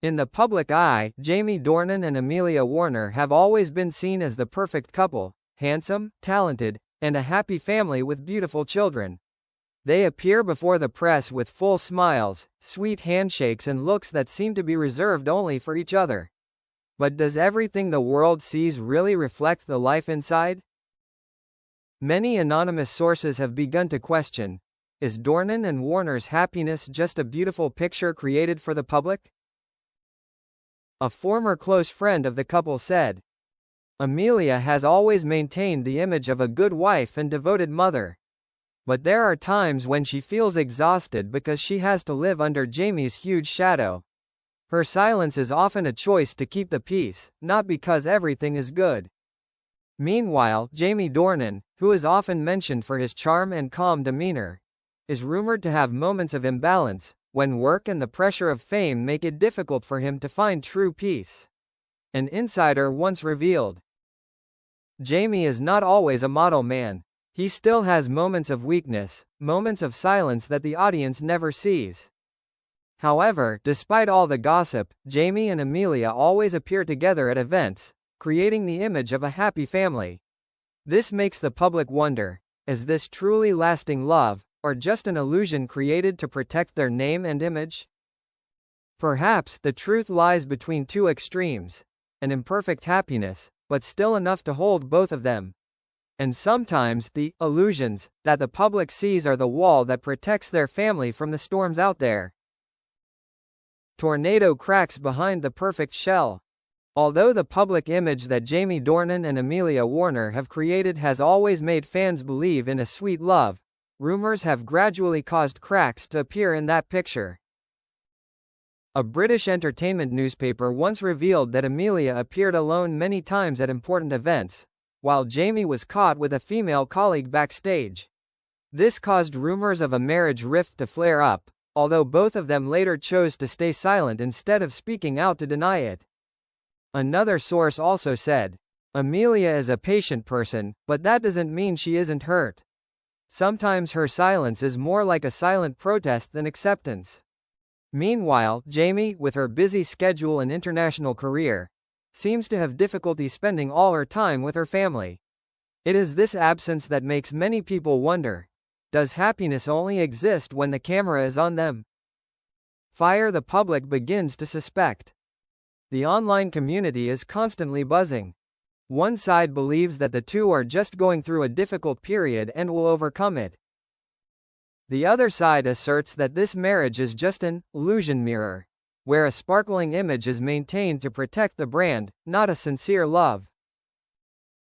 In the public eye, Jamie Dornan and Amelia Warner have always been seen as the perfect couple, handsome, talented, and a happy family with beautiful children. They appear before the press with full smiles, sweet handshakes and looks that seem to be reserved only for each other. But does everything the world sees really reflect the life inside? Many anonymous sources have begun to question, is Dornan and Warner's happiness just a beautiful picture created for the public? A former close friend of the couple said, "Amelia has always maintained the image of a good wife and devoted mother. But there are times when she feels exhausted because she has to live under Jamie's huge shadow. Her silence is often a choice to keep the peace, not because everything is good." Meanwhile, Jamie Dornan, who is often mentioned for his charm and calm demeanor, is rumored to have moments of imbalance, when work and the pressure of fame make it difficult for him to find true peace. An insider once revealed, "Jamie is not always a model man. He still has moments of weakness, moments of silence that the audience never sees." However, despite all the gossip, Jamie and Amelia always appear together at events, creating the image of a happy family. This makes the public wonder, is this truly lasting love, or just an illusion created to protect their name and image? Perhaps the truth lies between two extremes, an imperfect happiness, but still enough to hold both of them. And sometimes, the illusions that the public sees are the wall that protects their family from the storms out there. Tornado cracks behind the perfect shell. Although the public image that Jamie Dornan and Amelia Warner have created has always made fans believe in a sweet love, rumors have gradually caused cracks to appear in that picture. A British entertainment newspaper once revealed that Amelia appeared alone many times at important events, while Jamie was caught with a female colleague backstage. This caused rumors of a marriage rift to flare up, although both of them later chose to stay silent instead of speaking out to deny it. Another source also said, "Amelia is a patient person, but that doesn't mean she isn't hurt. Sometimes her silence is more like a silent protest than acceptance." Meanwhile, Jamie, with her busy schedule and international career, seems to have difficulty spending all her time with her family. It is this absence that makes many people wonder, does happiness only exist when the camera is on them? Fire the public begins to suspect. The online community is constantly buzzing. One side believes that the two are just going through a difficult period and will overcome it. The other side asserts that this marriage is just an illusion mirror, where a sparkling image is maintained to protect the brand, not a sincere love.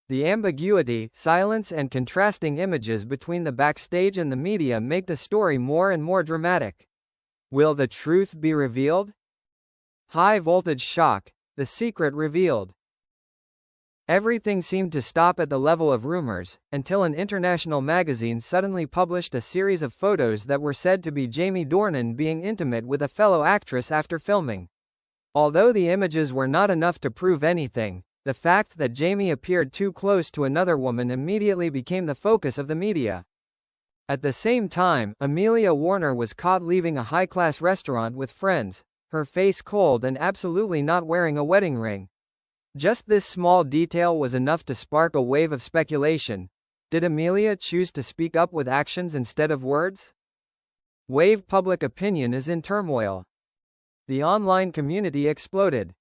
The ambiguity, silence and contrasting images between the backstage and the media make the story more and more dramatic. Will the truth be revealed? High voltage shock, the secret revealed. Everything seemed to stop at the level of rumors, until an international magazine suddenly published a series of photos that were said to be Jamie Dornan being intimate with a fellow actress after filming. Although the images were not enough to prove anything, the fact that Jamie appeared too close to another woman immediately became the focus of the media. At the same time, Amelia Warner was caught leaving a high-class restaurant with friends, her face cold and absolutely not wearing a wedding ring. Just this small detail was enough to spark a wave of speculation. Did Amelia choose to speak up with actions instead of words? Public opinion is in turmoil. The online community exploded.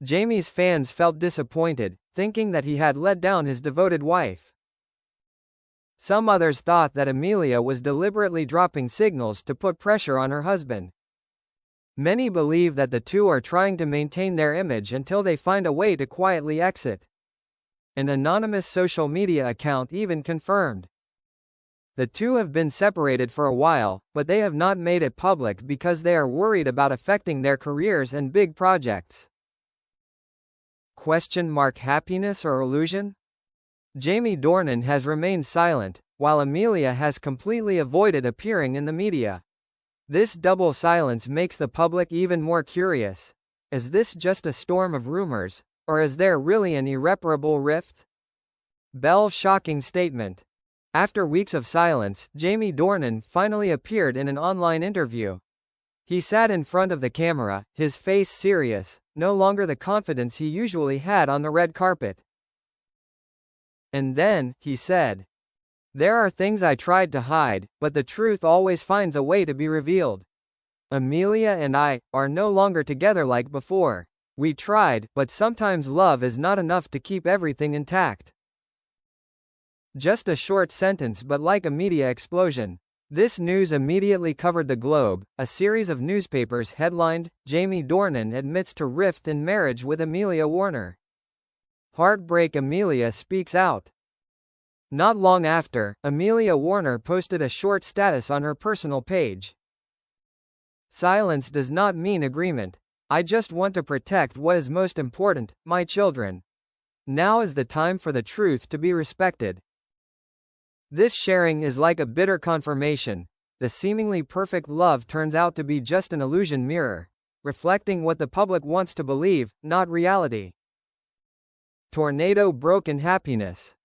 Jamie's fans felt disappointed, thinking that he had let down his devoted wife. Some others thought that Amelia was deliberately dropping signals to put pressure on her husband. Many believe that the two are trying to maintain their image until they find a way to quietly exit. An anonymous social media account even confirmed. The two have been separated for a while, but they have not made it public because they are worried about affecting their careers and big projects. Happiness or illusion? Jamie Dornan has remained silent, while Amelia has completely avoided appearing in the media. This double silence makes the public even more curious. Is this just a storm of rumors, or is there really an irreparable rift? Bell's shocking statement. After weeks of silence, Jamie Dornan finally appeared in an online interview. He sat in front of the camera, his face serious, no longer the confidence he usually had on the red carpet. And then, he said, "There are things I tried to hide, but the truth always finds a way to be revealed. Amelia and I are no longer together like before. We tried, but sometimes love is not enough to keep everything intact." Just a short sentence, but like a media explosion. This news immediately covered the globe. A series of newspapers headlined, "Jamie Dornan admits to rift in marriage with Amelia Warner. Heartbreak, Amelia speaks out." Not long after, Amelia Warner posted a short status on her personal page. "Silence does not mean agreement. I just want to protect what is most important, my children. Now is the time for the truth to be respected." This sharing is like a bitter confirmation. The seemingly perfect love turns out to be just an illusion mirror, reflecting what the public wants to believe, not reality. Tornado broken happiness.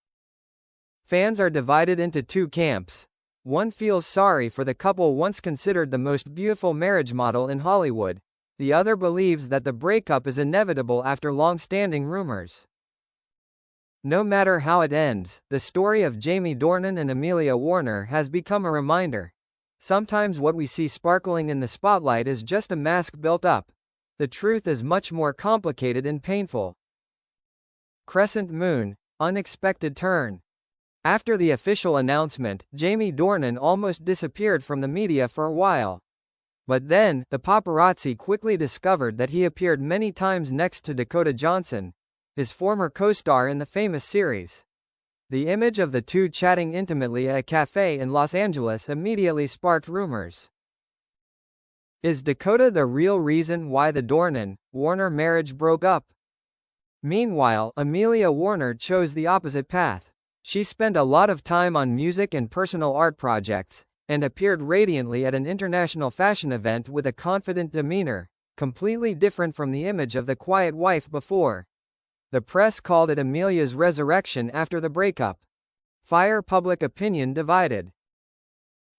Fans are divided into two camps. One feels sorry for the couple once considered the most beautiful marriage model in Hollywood. The other believes that the breakup is inevitable after long-standing rumors. No matter how it ends, the story of Jamie Dornan and Amelia Warner has become a reminder. Sometimes what we see sparkling in the spotlight is just a mask built up. The truth is much more complicated and painful. Crescent moon, unexpected turn. After the official announcement, Jamie Dornan almost disappeared from the media for a while. But then, the paparazzi quickly discovered that he appeared many times next to Dakota Johnson, his former co-star in the famous series. The image of the two chatting intimately at a cafe in Los Angeles immediately sparked rumors. Is Dakota the real reason why the Dornan-Warner marriage broke up? Meanwhile, Amelia Warner chose the opposite path. She spent a lot of time on music and personal art projects, and appeared radiantly at an international fashion event with a confident demeanor, completely different from the image of the quiet wife before. The press called it Amelia's resurrection after the breakup. Fire public opinion divided.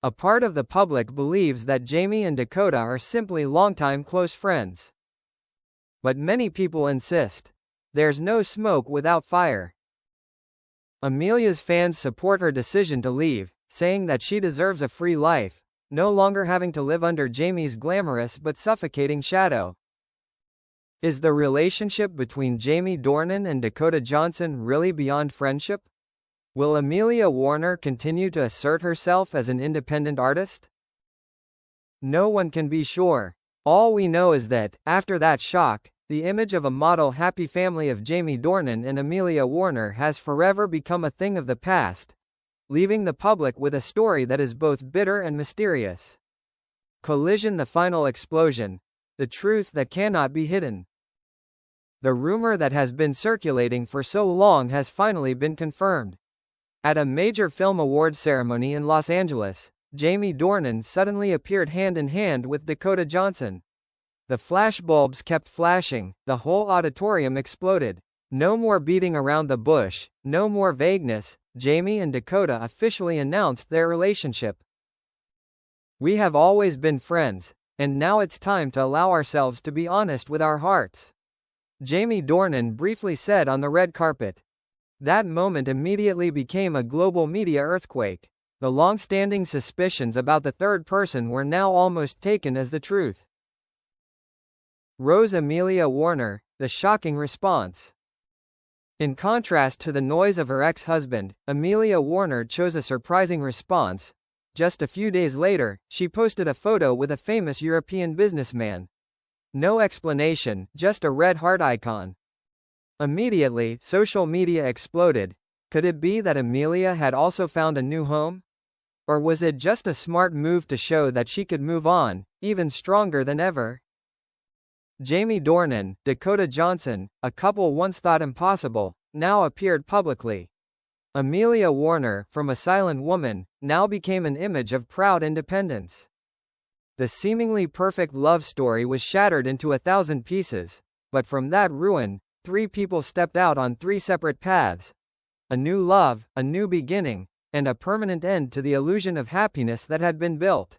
A part of the public believes that Jamie and Dakota are simply longtime close friends. But many people insist. There's no smoke without fire. Amelia's fans support her decision to leave, saying that she deserves a free life, no longer having to live under Jamie's glamorous but suffocating shadow. Is the relationship between Jamie Dornan and Dakota Johnson really beyond friendship? Will Amelia Warner continue to assert herself as an independent artist? No one can be sure. All we know is that, after that shock, the image of a model happy family of Jamie Dornan and Amelia Warner has forever become a thing of the past, leaving the public with a story that is both bitter and mysterious. Collision, the final explosion. The truth that cannot be hidden. The rumor that has been circulating for so long has finally been confirmed. At a major film awards ceremony in Los Angeles, Jamie Dornan suddenly appeared hand in hand with Dakota Johnson. The flashbulbs kept flashing, the whole auditorium exploded. No more beating around the bush, no more vagueness. Jamie and Dakota officially announced their relationship. "We have always been friends, and now it's time to allow ourselves to be honest with our hearts," Jamie Dornan briefly said on the red carpet. That moment immediately became a global media earthquake. The long-standing suspicions about the third person were now almost taken as the truth. Rose Amelia Warner, the shocking response. In contrast to the noise of her ex-husband, Amelia Warner chose a surprising response. Just a few days later, she posted a photo with a famous European businessman. No explanation, just a red heart icon. Immediately, social media exploded. Could it be that Amelia had also found a new home? Or was it just a smart move to show that she could move on, even stronger than ever? Jamie Dornan, Dakota Johnson, a couple once thought impossible, now appeared publicly. Amelia Warner, from a silent woman, now became an image of proud independence. The seemingly perfect love story was shattered into 1,000 pieces, but from that ruin, 3 people stepped out on 3 separate paths. A new love, a new beginning, and a permanent end to the illusion of happiness that had been built.